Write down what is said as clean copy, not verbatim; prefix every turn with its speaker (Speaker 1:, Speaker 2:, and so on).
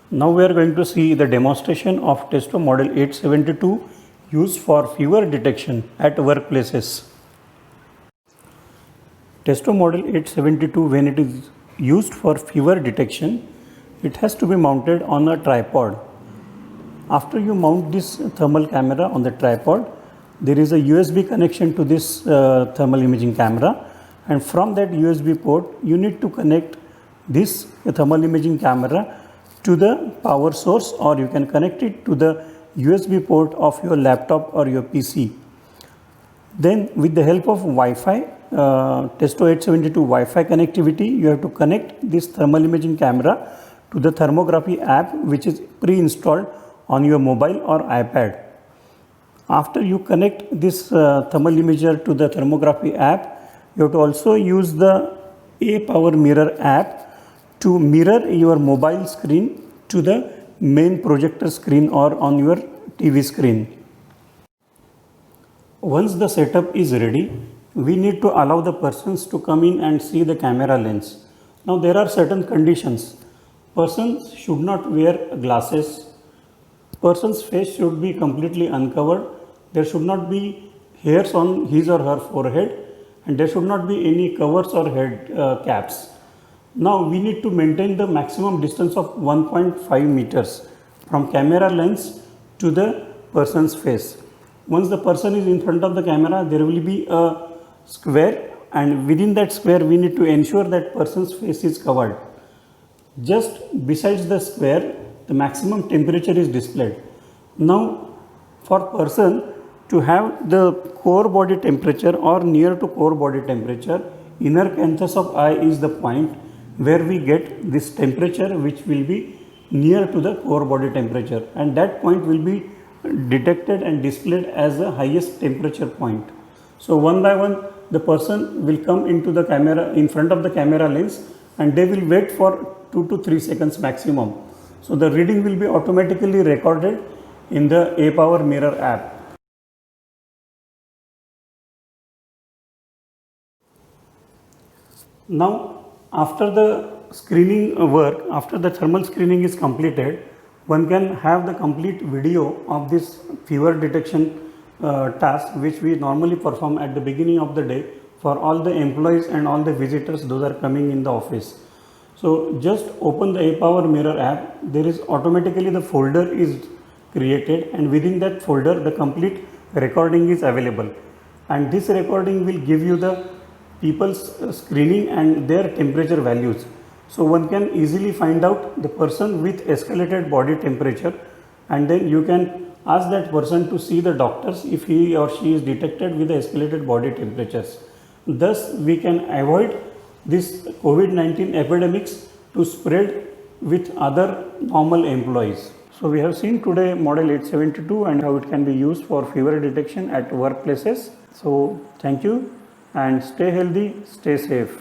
Speaker 1: Now we are going to see the demonstration of Testo model 872 used for fever detection at workplaces. Testo model 872, when it is used for fever detection, it has to be mounted on a tripod. After you mount this thermal camera on the tripod, there is a USB connection to this thermal imaging camera, and from that USB port you need to connect this thermal imaging camera to the power source, or you can connect it to the USB port of your laptop or your PC. Then with the help of Wi-Fi, Testo 872 Wi-Fi connectivity, you have to connect this thermal imaging camera to the thermography app which is pre-installed on your mobile or iPad. After you connect this thermal imager to the thermography app, you have to also use the A-Power Mirror app to mirror your mobile screen to the main projector screen or on your TV screen. Once the setup is ready, we need to allow the persons to come in and see the camera lens. Now there are certain conditions. Persons should not wear glasses. Person's face should be completely uncovered. There should not be hairs on his or her forehead, and there should not be any covers or head caps. Now we need to maintain the maximum distance of 1.5 meters from camera lens to the person's face. Once the person is in front of the camera, there will be a square, and within that square we need to ensure that person's face is covered. Just besides the square, the maximum temperature is displayed. Now for person to have the core body temperature or near to core body temperature, inner canthus of eye is the point where we get this temperature which will be near to the core body temperature, and that point will be detected and displayed as the highest temperature point. So one by one the person will come into the camera, in front of the camera lens, and they will wait for 2 to 3 seconds maximum. So the reading will be automatically recorded in the A-Power Mirror app. Now after the screening work, after the thermal screening is completed, one can have the complete video of this fever detection task which we normally perform at the beginning of the day for all the employees and all the visitors those are coming in the office. So just open the A-Power Mirror app. There is automatically the folder is created, and within that folder the complete recording is available, and this recording will give you the people's screening and their temperature values. So one can easily find out the person with escalated body temperature, and then you can ask that person to see the doctors if he or she is detected with the escalated body temperatures. Thus we can avoid this COVID-19 epidemics to spread with other normal employees. So we have seen today model 872 and how it can be used for fever detection at workplaces. So thank you, and stay healthy, stay safe.